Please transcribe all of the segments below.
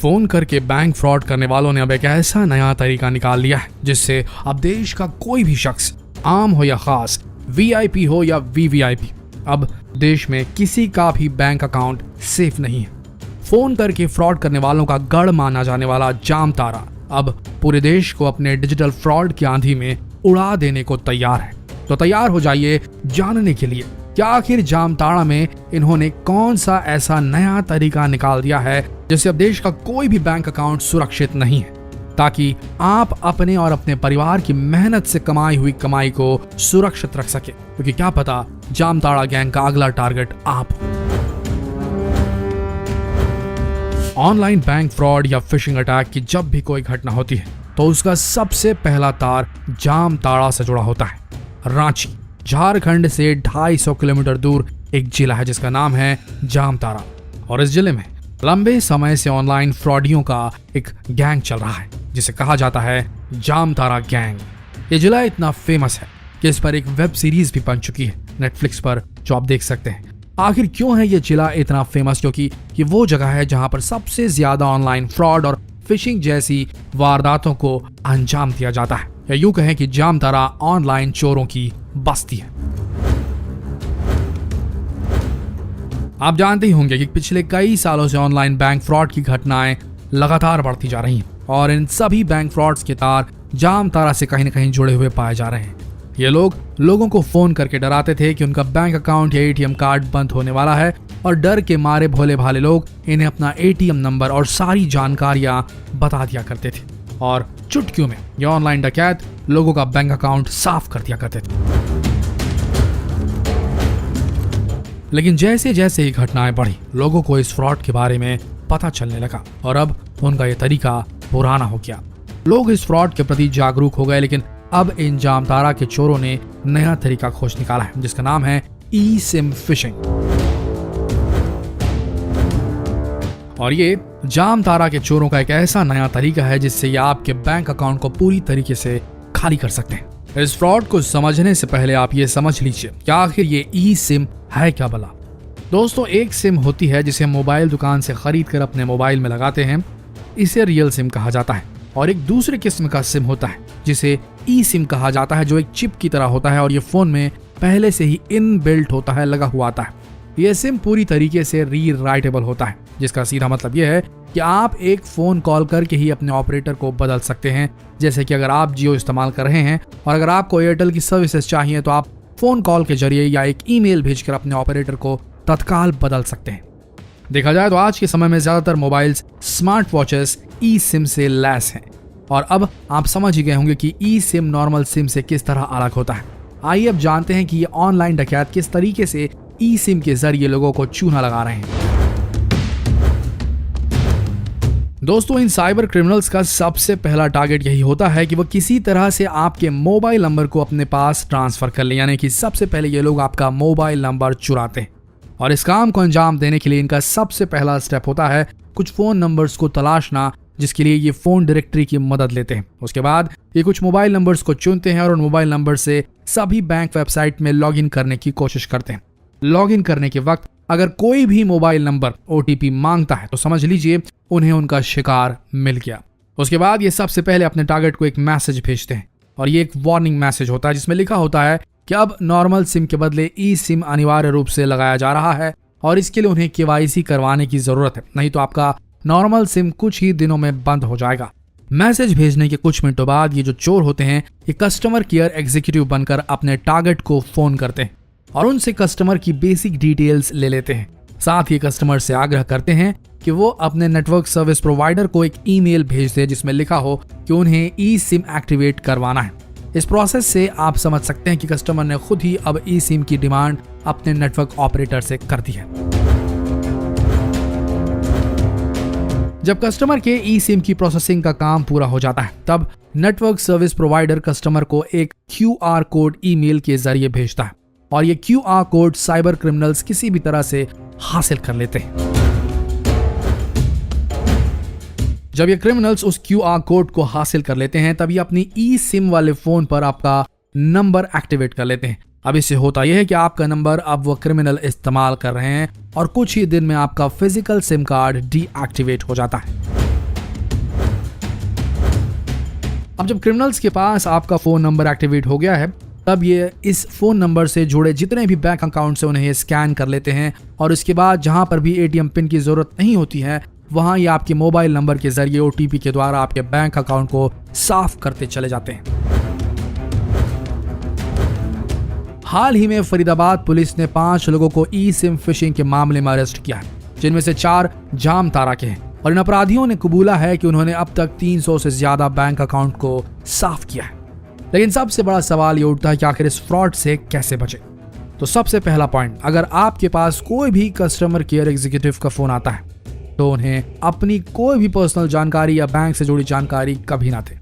Phone करके bank fraud करने वालों ने अब एक ऐसा नया तरीका निकाल लिया है जिससे अब देश का कोई भी शख्स, आम हो या खास, वीआईपी हो या वीवीआईपी, अब देश में किसी का भी बैंक अकाउंट सेफ नहीं है। फोन करके फ्रॉड करने वालों का गढ़ माना जाने वाला जामतारा अब पूरे देश को अपने डिजिटल फ्रॉड की आंधी में उड़ा देने को तैयार है। तो तैयार हो जाइए जानने के लिए कि आखिर जामताड़ा में इन्होंने कौन सा ऐसा नया तरीका निकाल दिया है जिससे अब देश का कोई भी बैंक अकाउंट सुरक्षित नहीं है, ताकि आप अपने और अपने परिवार की मेहनत से कमाई हुई कमाई को सुरक्षित रख सके, क्योंकि क्या पता जामताड़ा गैंग का अगला टारगेट आप हो। ऑनलाइन बैंक फ्रॉड या फिशिंग अटैक की जब भी कोई घटना होती है तो उसका सबसे पहला तार जामताड़ा से जुड़ा होता है। रांची झारखंड से 250 किलोमीटर दूर एक जिला है जिसका नाम है जामताड़ा, और इस जिले में लंबे समय से ऑनलाइन फ्रॉडियों का एक गैंग चल रहा है जिसे कहा जाता है जामताड़ा गैंग। ये जिला इतना फेमस है कि इस पर एक वेब सीरीज भी बन चुकी है नेटफ्लिक्स पर, जो आप देख सकते हैं। आखिर क्यों है ये जिला इतना फेमस? क्योंकि ये वो जगह है जहां पर सबसे ज्यादा ऑनलाइन फ्रॉड और फिशिंग जैसी वारदातों को अंजाम दिया जाता है, या यूं कहें कि जामताड़ा ऑनलाइन चोरों की बस्ती है। आप जानते ही होंगे कि पिछले कई सालों से ऑनलाइन बैंक फ्रॉड की घटनाएं लगातार बढ़ती जा रही हैं और इन सभी बैंक फ्रॉड्स के तार जामताड़ा से कहीं न कहीं जुड़े हुए पाए जा रहे हैं। ये लोग लोगों को फोन करके डराते थे कि उनका बैंक अकाउंट या एटीएम कार्ड बंद होने वाला है, और डर के मारे भोले भाले लोग इन्हें अपना एटीएम नंबर और सारी जानकारियां बता दिया करते थे, और चुटकियों में ये ऑनलाइन डकैत लोगों का बैंक अकाउंट साफ कर दिया करते थे। लेकिन जैसे जैसे ये घटनाएं बढ़ी, लोगों को इस फ्रॉड के बारे में पता चलने लगा और अब उनका ये तरीका पुराना हो गया। लोग इस फ्रॉड के प्रति जागरूक हो गए, लेकिन अब इन जामताड़ा के चोरों ने नया तरीका खोज निकाला है जिसका नाम है ई सिम फिशिंग। और ये जामताड़ा के चोरों का एक ऐसा नया तरीका है जिससे ये आपके बैंक अकाउंट को पूरी तरीके से खाली कर सकते हैं। इस फ्रॉड को समझने से पहले आप ये समझ लीजिए कि आखिर ये ई सिम है क्या भला। दोस्तों, एक सिम होती है जिसे हम मोबाइल दुकान से खरीद कर अपने मोबाइल में लगाते हैं, इसे रियल सिम कहा जाता है। और एक दूसरे किस्म का सिम होता है जिसे ई सिम कहा जाता है, जो एक चिप की तरह होता है और ये फोन में पहले से ही इनबिल्ट होता है, लगा हुआ आता है। यह सिम पूरी तरीके से रीराइटेबल होता है, जिसका सीधा मतलब यह है कि आप एक फोन कॉल करके ही अपने ऑपरेटर को बदल सकते हैं। जैसे कि अगर आप जियो इस्तेमाल कर रहे हैं और अगर आपको एयरटेल की सर्विसेज चाहिए तो आप फोन कॉल के जरिए या एक ईमेल भेजकर अपने ऑपरेटर को तत्काल बदल सकते हैं। देखा जाए तो आज के समय में ज्यादातर मोबाइल्स, स्मार्ट वॉचेस ई सिम से लैस हैं, और अब आप समझ ही गए होंगे कि ई सिम नॉर्मल सिम से किस तरह अलग होता है। आइए अब जानते हैं कि ये ऑनलाइन डकैत किस तरीके से ई सिम के जरिए लोगों को चूना लगा रहे हैं। दोस्तों, इन साइबर क्रिमिनल्स का सबसे पहला टारगेट यही होता है कि वो किसी तरह से आपके मोबाइल नंबर को अपने पास ट्रांसफर कर ले, यानी कि सबसे पहले ये लोग आपका मोबाइल नंबर चुराते हैं। और इस काम को अंजाम देने के लिए इनका सबसे पहला स्टेप होता है कुछ फोन नंबर्स को तलाशना, जिसके लिए ये फोन डायरेक्टरी की मदद लेते हैं। उसके बाद ये कुछ मोबाइल नंबर्स को चुनते हैं और उन मोबाइल नंबर से सभी बैंक वेबसाइट में लॉगिन करने की कोशिश करते हैं। लॉगिन करने के वक्त अगर कोई भी मोबाइल नंबर ओटीपी मांगता है तो समझ लीजिए उन्हें उनका शिकार मिल गया। उसके बाद ये सबसे पहले अपने टारगेट को एक मैसेज भेजते हैं, और ये एक वार्निंग मैसेज होता है जिसमें लिखा होता है कि अब नॉर्मल सिम के बदले ई सिम अनिवार्य रूप से लगाया जा रहा है और इसके लिए उन्हें केवाईसी करवाने की जरूरत है, नहीं तो आपका नॉर्मल सिम कुछ ही दिनों में बंद हो जाएगा। मैसेज भेजने के कुछ मिनटों बाद ये जो चोर होते हैं ये कस्टमर केयर एग्जीक्यूटिव बनकर अपने टारगेट को फोन करते हैं और उनसे कस्टमर की बेसिक डिटेल्स ले लेते हैं। साथ ही कस्टमर से आग्रह करते हैं कि वो अपने नेटवर्क सर्विस प्रोवाइडर को एक ईमेल भेज दे जिसमें लिखा हो कि उन्हें ई सिम एक्टिवेट करवाना है। इस प्रोसेस से आप समझ सकते हैं कि कस्टमर ने खुद ही अब ई सिम की डिमांड अपने नेटवर्क ऑपरेटर से कर दी है। जब कस्टमर के ई सिम की प्रोसेसिंग का काम पूरा हो जाता है तब नेटवर्क सर्विस प्रोवाइडर कस्टमर को एक QR कोड ईमेल के जरिए भेजता है, और ये QR कोड साइबर क्रिमिनल्स किसी भी तरह से हासिल कर लेते हैं। जब ये क्रिमिनल्स उस QR कोड को हासिल कर लेते हैं तब ये अपनी ई सिम वाले फोन पर आपका नंबर एक्टिवेट कर लेते हैं। अब इससे होता यह है कि आपका नंबर अब वो क्रिमिनल इस्तेमाल कर रहे हैं और कुछ ही दिन में आपका फिजिकल सिम कार्ड डीएक्टिवेट हो जाता है। अब जब क्रिमिनल्स के पास आपका फोन नंबर एक्टिवेट हो गया है, तब ये इस फोन नंबर से जुड़े जितने भी बैंक अकाउंट से उन्हें स्कैन कर लेते हैं और उसके बाद जहां पर भी एटीएम पिन की जरूरत नहीं होती है, वहां ये आपके मोबाइल नंबर के जरिए ओटीपी के द्वारा आपके बैंक अकाउंट को साफ करते चले जाते हैं। हाल ही में फरीदाबाद पुलिस ने 5 लोगों को ई सिम फिशिंग के मामले में अरेस्ट किया है, जिनमें से 4 जामताड़ा के हैं और इन अपराधियों ने कबूला है कि उन्होंने अब तक 300 से ज्यादा बैंक अकाउंट को साफ किया है। लेकिन सबसे बड़ा सवाल ये उठता है कि आखिर इस फ्रॉड से कैसे बचे। तो सबसे पहला पॉइंट, अगर आपके पास कोई भी कस्टमर केयर एग्जीक्यूटिव का फोन आता है तो उन्हें अपनी कोई भी पर्सनल जानकारी या बैंक से जुड़ी जानकारी कभी ना दे।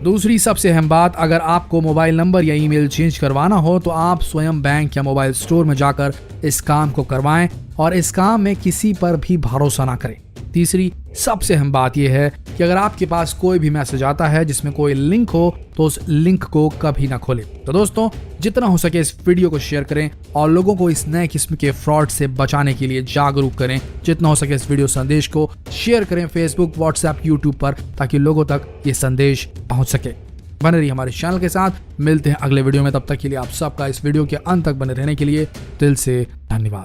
दूसरी सबसे अहम बात, अगर आपको मोबाइल नंबर या ईमेल चेंज करवाना हो तो आप स्वयं बैंक या मोबाइल स्टोर में जाकर इस काम को करवाएं और इस काम में किसी पर भी भरोसा ना करें। तीसरी सबसे अहम बात यह है कि अगर आपके पास कोई भी मैसेज आता है जिसमें कोई लिंक हो तो उस लिंक को कभी ना खोलें। तो दोस्तों, जितना हो सके इस वीडियो को शेयर करें और लोगों को इस नए किस्म के फ्रॉड से बचाने के लिए जागरूक करें। जितना हो सके इस वीडियो संदेश को शेयर करें फेसबुक, व्हाट्सएप, यूट्यूब पर, ताकि लोगों तक ये संदेश पहुंच सके। बने रहिए हमारे चैनल के साथ, मिलते हैं अगले वीडियो में। तब तक के लिए आप सबका इस वीडियो के अंत तक बने रहने के लिए दिल से धन्यवाद।